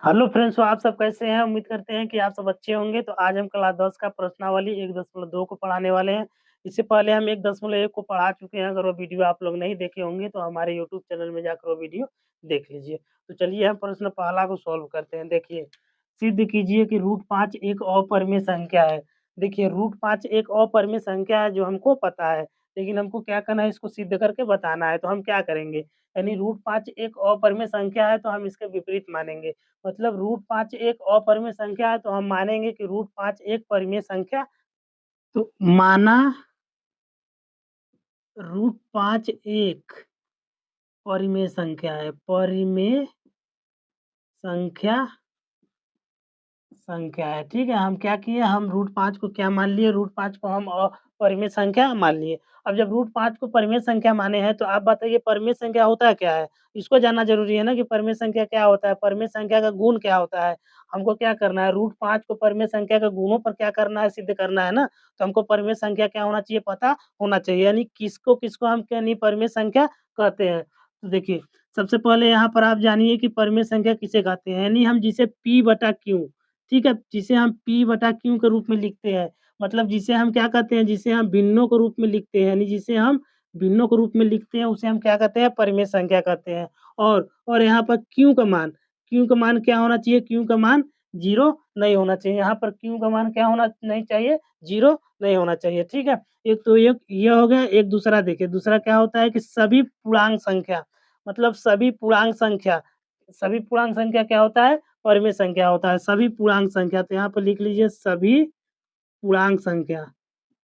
Hello friends, तो आप सब कैसे हैं? उम्मीद करते हैं कि आप सब अच्छे होंगे। तो आज हम क्लास 10 का प्रश्नावली 1.2 को पढ़ाने वाले हैं। इससे पहले हम 1.1 को पढ़ा चुके हैं। अगर वो वीडियो आप लोग नहीं देखे होंगे तो हमारे यूट्यूब चैनल में जाकर वो वीडियो देख लीजिए। तो चलिए हम प्रश्न पहला को सॉल्व करते हैं। देखिए, सिद्ध कीजिए कि √5 एक अपरिमेय संख्या है। देखिए, √5 एक अपरिमेय संख्या है जो हमको पता है, लेकिन हमको क्या करना है, इसको सिद्ध करके बताना है। तो हम क्या करेंगे, यानी √5 एक अपरिमेय संख्या है तो हम इसके विपरीत मानेंगे। मतलब √5 एक अपरिमेय संख्या है तो हम मानेंगे कि √5 एक परिमेय संख्या। तो माना √5 एक परिमेय संख्या है। परिमेय संख्या संख्या है, ठीक है। हम क्या किए, हम √5 को क्या मान लिए, √5 को हम परिमेय संख्या मान लिए। अब जब √5 को परिमेय संख्या माने हैं तो आप बताइए परिमेय संख्या होता क्या है? इसको जानना ज़रूरी है ना कि परिमेय संख्या क्या होता है, परिमेय संख्या का गुण क्या होता है? हमको क्या करना है, √5 को परिमेय संख्या के गुणों पर क्या करना है, सिद्ध करना है ना। तो हमको परिमेय संख्या क्या होना चाहिए, पता होना चाहिए। यानी किसको-किसको हम यानी परिमेय संख्या कहते हैं। तो देखिए, सबसे पहले यहाँ पर आप जानिए कि परिमेय संख्या किसे कहते हैं। यानी हम जिसे P/Q, ठीक है, जिसे हम P/Q के रूप में लिखते हैं। मतलब जिसे हम क्या कहते हैं, जिसे हम भिन्नों के रूप में लिखते हैं, यानी जिसे हम भिन्नों के रूप में लिखते हैं, उसे हम क्या कहते हैं, परिमेय संख्या कहते हैं। और यहाँ पर Q का मान क्या होना चाहिए, Q का मान 0 नहीं होना चाहिए। यहाँ पर Q का मान क्या होना नहीं चाहिए, 0 नहीं होना चाहिए, ठीक है। एक तो ये हो गया। एक दूसरा देखिए, दूसरा क्या होता है कि सभी पूर्णांक संख्या, मतलब सभी पूर्णांक संख्या क्या होता है, परिमेय संख्या होता है। सभी पूर्णांक संख्या, तो यहाँ पर लिख लीजिए सभी पूर्णांक संख्या,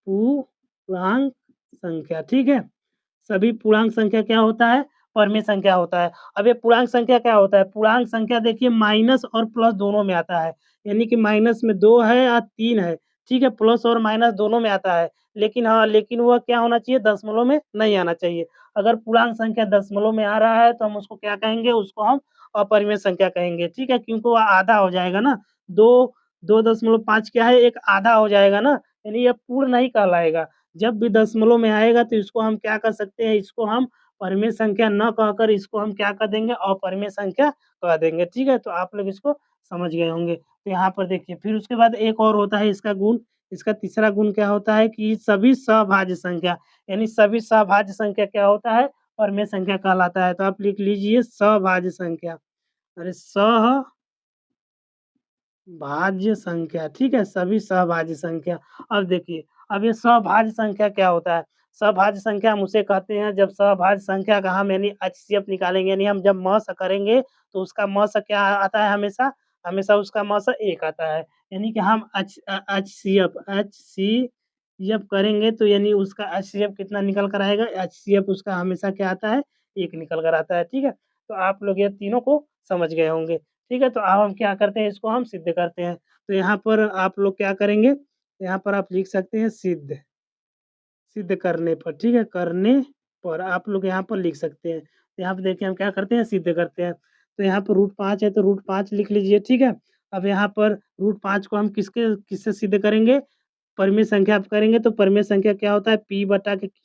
पूर्णांक संख्या, ठीक है। सभी पूर्णांक संख्या क्या होता है, परिमेय संख्या होता है। अब ये पूर्णांक संख्या क्या होता है, पूर्णांक संख्या देखिए माइनस और प्लस दोनों में आता है। यानी कि माइनस में 2 है या 3 है, ठीक है, प्लस और माइनस दोनों में आता है। लेकिन हाँ, लेकिन वह क्या होना चाहिए, दशमलव में नहीं आना चाहिए। अगर पूर्णांक संख्या दशमलव में आ रहा है तो हम उसको क्या कहेंगे, उसको हम अपरिमेय संख्या कहेंगे, ठीक है, क्योंकि वह आधा हो जाएगा ना। 2 2.5 क्या है, एक आधा हो जाएगा ना, यानी यह पूर्ण नहीं कहलाएगा। जब भी दशमलव में आएगा तो इसको हम क्या कर सकते हैं, इसको हम परिमेय संख्या न कहकर इसको हम क्या कह देंगे, अपरिमेय संख्या कह देंगे, ठीक है। तो आप लोग इसको समझ गए होंगे। तो यहाँ पर देखिए, फिर उसके बाद एक और होता है इसका गुण। इसका तीसरा गुण क्या होता है कि सभी सहभाज्य संख्या, यानी सभी सहभाज्य संख्या क्या होता है, परिमेय संख्या कहलाता है। तो आप लिख लीजिए सहभाज्य संख्या। अरे भाज्य संख्या, ठीक है, सभी सहभाज्य संख्या। अब देखिए, अब ये सहभाज्य संख्या क्या होता है? सहभाज्य संख्या हम उसे कहते हैं जब सहभाज्य संख्या का हम यानी एचसीएफ निकालेंगे, यानी हम जब म स करेंगे तो उसका म स क्या आता है, हमेशा हमेशा उसका म स 1 आता है। यानी कि हम एचसीएफ करेंगे तो यानी उसका एचसीएफ कितना निकल कर आएगा, एचसीएफ उसका हमेशा क्या आता है, 1 निकल कर आता है, ठीक है। तो आप लोग ये तीनों को समझ गए होंगे। ठीक है, तो अब हम क्या करते हैं, इसको हम सिद्ध करते हैं। तो यहाँ पर आप लोग क्या करेंगे, यहाँ पर आप लिख सकते हैं सिद्ध, सिद्ध करने पर, ठीक है, करने पर आप लोग यहाँ पर लिख सकते हैं। तो यहाँ पे देखिए हम क्या करते हैं, सिद्ध करते हैं। तो यहाँ पर √5 है तो √5 लिख लीजिए, ठीक है। अब यहाँ पर √5 को हम किससे सिद्ध करेंगे, परिमेय संख्या आप करेंगे तो परिमेय संख्या क्या होता है, P/Q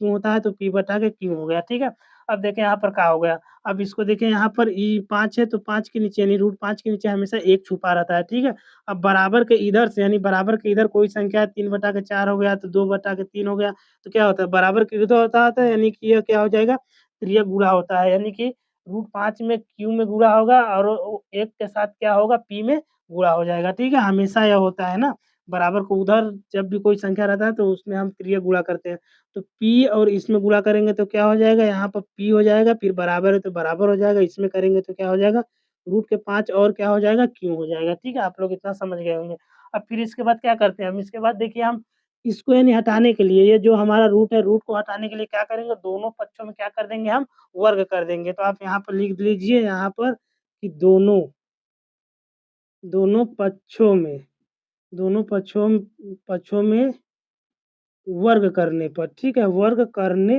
होता है, तो P/Q हो गया, ठीक है। अब देखें यहाँ पर क्या हो गया, अब इसको देखें यहाँ पर 5 है तो 5 के नीचे यानी √5 के नीचे हमेशा 1 छुपा रहता है, ठीक है। अब बराबर के इधर से यानी बराबर के इधर कोई संख्या है, 3/4 हो गया तो 2/3 हो गया। तो क्या होता है, बराबर के इधर होता है यानी कि यह क्या हो जाएगा, त्रियक गुणा होता है। यानी कि √5 में Q में गुणा होगा और 1 के साथ क्या होगा, P में गुणा हो जाएगा, ठीक है। हमेशा यह होता है ना, बराबर को उधर जब भी कोई संख्या रहता है तो उसमें हम त्रियक गुणा करते हैं। तो P और इसमें गुणा करेंगे तो क्या हो जाएगा, यहाँ पर P हो जाएगा, फिर बराबर है तो बराबर हो जाएगा, इसमें करेंगे तो क्या हो जाएगा, √5 और क्या हो जाएगा, Q हो जाएगा, ठीक है। आप लोग इतना समझ गए होंगे। अब फिर इसके बाद क्या करते हैं हम, इसके बाद देखिए हम इसको यानी हटाने के लिए, ये जो हमारा रूट है, रूट को हटाने के लिए क्या करेंगे, दोनों पक्षों में क्या कर देंगे, हम वर्ग कर देंगे। तो आप यहाँ पर लिख लीजिए यहाँ पर कि दोनों दोनों पक्षों में दोनों पक्षों में वर्ग करने पर, ठीक है, वर्ग करने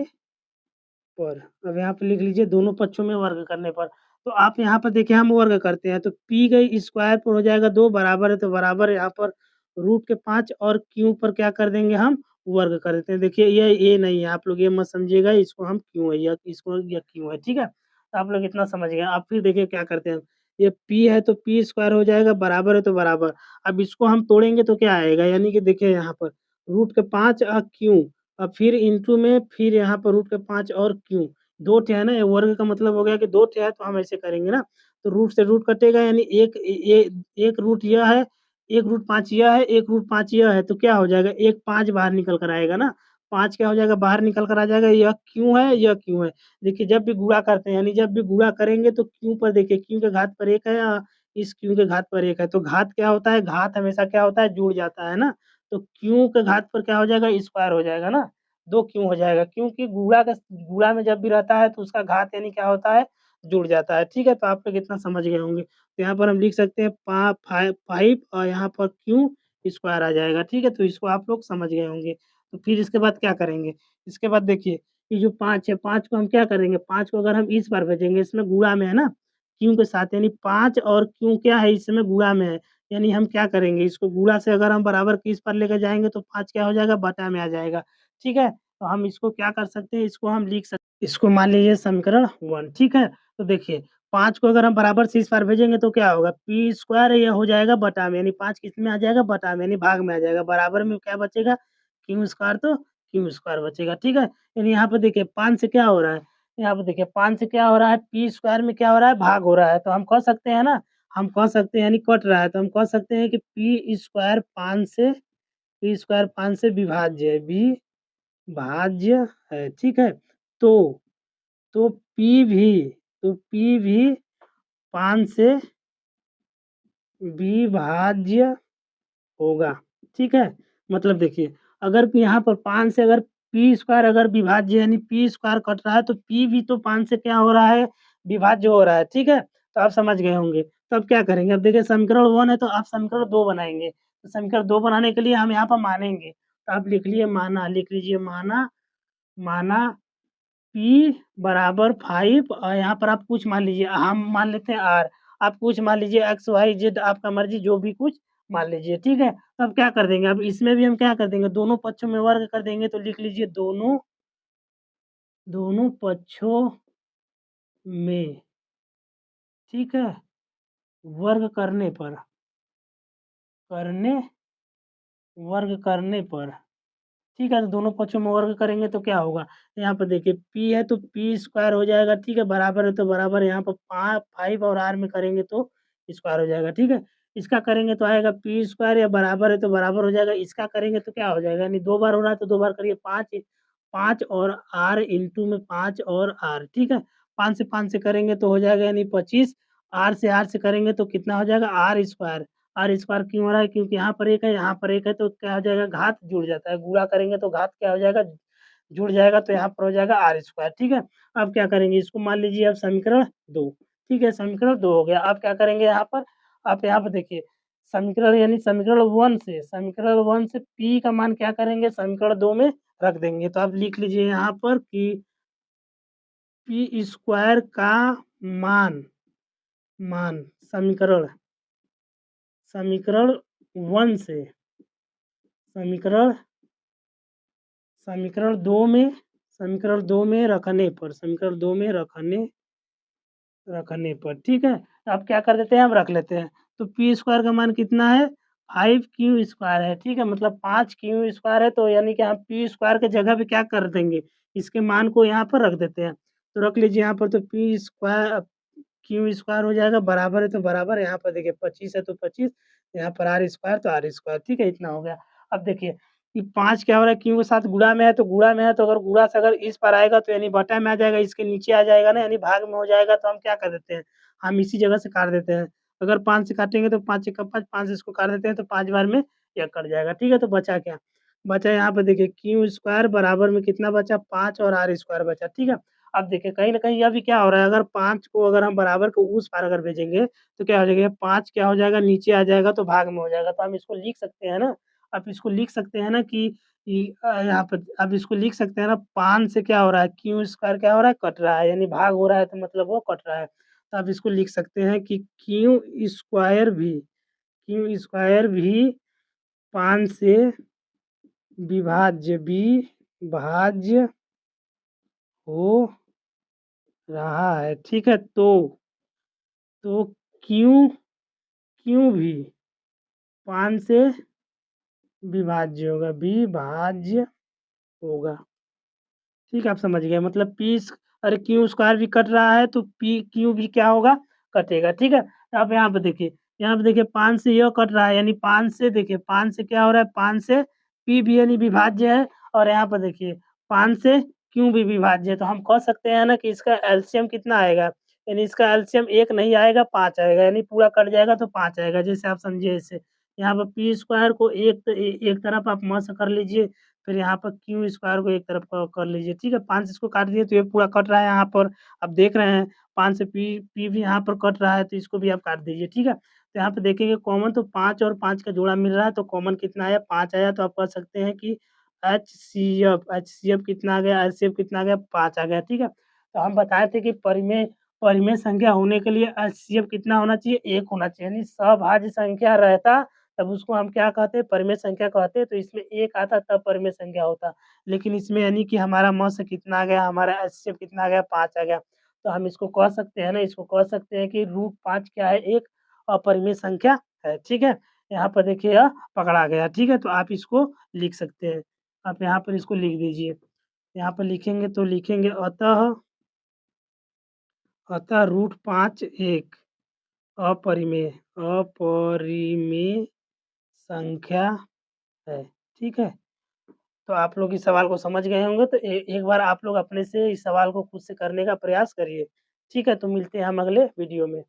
पर। अब यहाँ पे लिख लीजिए दोनों पक्षों में वर्ग करने पर। तो आप यहाँ पर देखिए हम वर्ग करते हैं तो P गई स्क्वायर पर हो जाएगा 2, बराबर है तो बराबर है, यहाँ पर √5 और Q पर क्या कर देंगे, हम वर्ग कर देते हैं। देखिए ये नहीं है, आप लोग ये मत समझिएगा इसको हम क्यों है या इसको या क्यों है, ठीक है। तो आप लोग इतना समझ गए। अब फिर देखिए क्या करते हैं, ये p है तो p स्क्वायर हो जाएगा, बराबर है तो बराबर। अब इसको हम तोड़ेंगे तो क्या आएगा? यानी कि देखिए यहाँ पर रूट के 5 क्यों, अब फिर इंटू में फिर यहाँ पर रूट के 5 और क्यों, 2 ठे है ना, ये वर्ग का मतलब हो गया कि 2 ठे है तो हम ऐसे करेंगे ना, तो रूट से रूट कटेगा यानी एक रूट यह है, एक रूट 5 यह है, एक रूट 5 यह है, तो क्या हो जाएगा? एक 5 बाहर निकल कर आएगा ना, 5 क्या हो जाएगा? बाहर निकल कर आ जाएगा, यह क्यों है, यह क्यों है। देखिए जब भी गुणा करते हैं, यानी जब भी गुणा करेंगे तो क्यों पर देखिए, क्यों के घात पर 1 है इस क्यों के घात पर 1 है, तो घात क्या होता है? घात हमेशा क्या होता है? जुड़ जाता है ना, तो क्यों के घात पर क्या हो जाएगा? स्क्वायर हो जाएगा ना, 2 क्यों हो जाएगा, क्योंकि गुणा में जब भी रहता है तो उसका घात यानी क्या होता है? जुड़ जाता है, ठीक है? तो आप लोग इतना समझ गए होंगे। तो यहाँ पर हम लिख सकते हैं 5 और यहाँ पर क्यों स्क्वायर आ जाएगा, ठीक है? तो इसको आप लोग समझ गए होंगे। तो फिर इसके बाद क्या करेंगे? इसके बाद देखिए, ये जो 5 है, 5 को हम क्या करेंगे? 5 को अगर हम इस बार भेजेंगे, इसमें गुणा में है ना, क्यों के साथ, यानी 5 और क्यों क्या है? इसमें गुणा में है, यानी हम क्या करेंगे? इसको गुणा से अगर हम बराबर की इस पर लेके जाएँगे तो 5 क्या हो जाएगा? बटा में आ जाएगा, ठीक है? तो हम इसको क्या कर सकते हैं? इसको हम लिख इसको मान लीजिए समीकरण 1, ठीक है? तो देखिए 5 को अगर हम बराबर से इस पार भेजेंगे तो क्या होगा? p स्क्वायर ये हो जाएगा बटा में, यानी 5 किसमें आ जाएगा? बटा में, यानी भाग में आ जाएगा। बराबर में क्या बचेगा? क्यू स्क्वायर, तो क्यू स्क्वायर बचेगा, ठीक है? यानी यहाँ पे देखिए 5 से क्या हो रहा है? यहाँ पे देखिए 5 से क्या हो रहा है? p स्क्वायर में क्या हो रहा है? भाग हो रहा है। तो हम कह सकते हैं ना, हम कह सकते हैं यानी कट रहा है, तो हम कह सकते हैं कि p स्क्वायर 5 से विभाज्य है, विभाज्य है, ठीक है? तो तो P भी तो P भी 5 से विभाज्य होगा, ठीक है? मतलब देखिए, अगर यहाँ पर 5 से अगर p स्क्वायर अगर विभाज्य यानी p स्क्वायर कट रहा है तो p भी तो 5 से क्या हो रहा है? विभाज्य हो रहा है, ठीक है? तो आप समझ गए होंगे। तो अब क्या करेंगे? अब देखिए समीकरण 1 है तो आप समीकरण 2 बनाएँगे। तो समीकरण 2 बनाने के लिए हम यहाँ पर मानेंगे। तो आप लिख लीजिए माना P बराबर 5 और यहाँ पर आप कुछ मान लीजिए, हम मान लेते हैं R, आप कुछ मान लीजिए एक्स, वाई, जेड आपका मर्ज़ी जो भी कुछ मान लीजिए, ठीक है? तो अब क्या कर देंगे? अब इसमें भी हम क्या कर देंगे? दोनों पक्षों में वर्ग कर देंगे, तो लिख लीजिए दोनों दोनों पक्षों में, ठीक है? वर्ग करने पर, ठीक है? तो दोनों पक्षों में वर्ग करेंगे तो क्या होगा? यहाँ पर देखिए p है तो p स्क्वायर हो जाएगा, ठीक है? बराबर है तो बराबर, यहाँ पर 5 और r में करेंगे तो स्क्वायर हो जाएगा, ठीक है? इसका करेंगे तो आएगा p स्क्वायर, या बराबर है तो बराबर हो जाएगा, इसका करेंगे तो क्या हो जाएगा? यानी 2 बार हो रहा है तो 2 बार करिए, 5 और r इंटू में 5 और r, ठीक है? 5 से करेंगे तो हो जाएगा यानी 25, r से करेंगे तो कितना हो जाएगा? आर स्क्वायर क्यों हो रहा है? क्योंकि यहाँ पर 1 है, यहाँ पर 1 है, तो क्या हो जाएगा? घात जुड़ जाता है। गुणा करेंगे तो घात क्या हो जाएगा? जुड़ जाएगा, तो यहाँ पर हो जाएगा आर स्क्वायर, ठीक है? अब क्या करेंगे? इसको मान लीजिए अब समीकरण 2, ठीक है? समीकरण 2 हो गया। अब क्या करेंगे यहाँ पर? आप यहाँ पर देखिए समीकरण यानी समीकरण 1 से p का मान क्या करेंगे? समीकरण 2 में रख देंगे। तो आप लिख लीजिए यहाँ पर कि p स्क्वायर का मान मान समीकरण समीकरण 1 से समीकरण समीकरण 2 में समीकरण 2 में रखने पर, ठीक है? अब क्या कर देते हैं, हम रख लेते हैं। तो p स्क्वायर का मान कितना है? 5q स्क्वायर है, ठीक है? मतलब 5q स्क्वायर है, तो यानी कि हम p स्क्वायर की जगह पे क्या कर देंगे? इसके मान को यहाँ पर रख देते हैं। तो रख लीजिए यहाँ पर, तो p स्क्वायर q स्क्वायर हो जाएगा, बराबर है तो बराबर, यहाँ पर देखिए 25 है तो 25, यहाँ पर r स्क्वायर तो r स्क्वायर, ठीक है? इतना हो गया। अब देखिए ये 5 क्या हो रहा है? q के साथ गुणा में है, तो अगर गुणा से अगर इस पर आएगा तो यानी बटा में आ जाएगा, इसके नीचे आ जाएगा ना, यानी भाग में हो जाएगा, तो हम क्या कर देते हैं? हम इसी जगह से काट देते हैं। अगर 5 से काटेंगे तो 5 एकम 5, 5 से इसको काट देते हैं तो 5 बार में यह कट जाएगा, ठीक है? तो बचा क्या? बचा यहाँ पे देखिए q स्क्वायर बराबर में कितना बचा? 5 और r स्क्वायर बचा, ठीक है? अब देखिए कहीं न कहीं यह भी क्या हो रहा है, अगर 5 को अगर हम बराबर को उस पार अगर भेजेंगे, तो क्या हो जाएगा? 5 क्या हो जाएगा? नीचे आ जाएगा तो भाग में हो जाएगा। तो हम इसको लिख सकते हैं ना, आप इसको लिख सकते हैं ना कि यहाँ पे आप इसको लिख सकते हैं ना, 5 से क्या हो रहा है? क्यू स्क्वायर क्या हो रहा है? कट रहा है, यानी भाग हो रहा है तो मतलब वो कट रहा है। तो आप इसको लिख सकते हैं कि स्क्वायर भी क्यू स्क्वायर भी 5 से विभाज्य हो रहा है, ठीक है? तो क्यों क्यों भी 5 से विभाज्य होगा। ठीक है, आप समझ गए मतलब अरे क्यू स्क्वायर भी कट रहा है तो पी क्यू भी क्या होगा? कटेगा, ठीक है? तो आप यहाँ पे देखिए 5 से यह कट रहा है यानी 5 से देखिए 5 से क्या हो रहा है 5 से पी भी यानी विभाज्य है और यहाँ पर देखिए 5 से क्यू भी विभाज्य है। तो हम कह सकते हैं ना कि इसका एलसीएम कितना आएगा? यानी इसका एलसीएम 1 नहीं आएगा 5 आएगा यानी पूरा कट जाएगा तो 5 आएगा जैसे आप समझे ऐसे। यहाँ पर पी स्क्वायर को एक तरफ आप मस्त कर लीजिए फिर यहाँ पर क्यू स्क्वायर को एक तरफ क कर लीजिए, ठीक है? 5 से इसको काट दिए तो ये पूरा कट रहा है यहाँ पर, आप देख रहे हैं 5 से पी भी यहाँ पर कट रहा है तो इसको भी आप काट दीजिए, ठीक है? तो यहाँ पे देखेंगे कॉमन तो 5 और 5 का जोड़ा मिल रहा है तो कॉमन कितना आया 5 आया तो आप कह सकते हैं कि एचसीएफ कितना आ गया, एचसीएफ कितना आ गया 5 आ गया, ठीक है? तो हम बताए थे कि परिमेय संख्या होने के लिए एचसीएफ कितना होना चाहिए 1 होना चाहिए यानी सभाज्य संख्या रहता तब उसको हम क्या कहते हैं परिमेय संख्या कहते हैं तो इसमें 1 आता तब परिमेय संख्या होता। लेकिन इसमें यानी कि हमारा मौस कितना आ गया हमारा एचसीएफ कितना आ गया 5 आ गया। तो हम इसको कह सकते हैं ना इसको कह सकते हैं कि रूट 5 क्या है एक अपरिमेय संख्या है, ठीक है? यहाँ पर देखिए यह पकड़ा गया, ठीक है? तो आप इसको लिख सकते हैं। आप यहाँ पर इसको लिख दीजिए। यहाँ पर लिखेंगे तो लिखेंगे अतः रूट 5 एक अपरिमेय अपरिमेय संख्या है, ठीक है? तो आप लोग इस सवाल को समझ गए होंगे तो एक बार आप लोग अपने से इस सवाल को खुद से करने का प्रयास करिए, ठीक है? तो मिलते हैं हम अगले वीडियो में।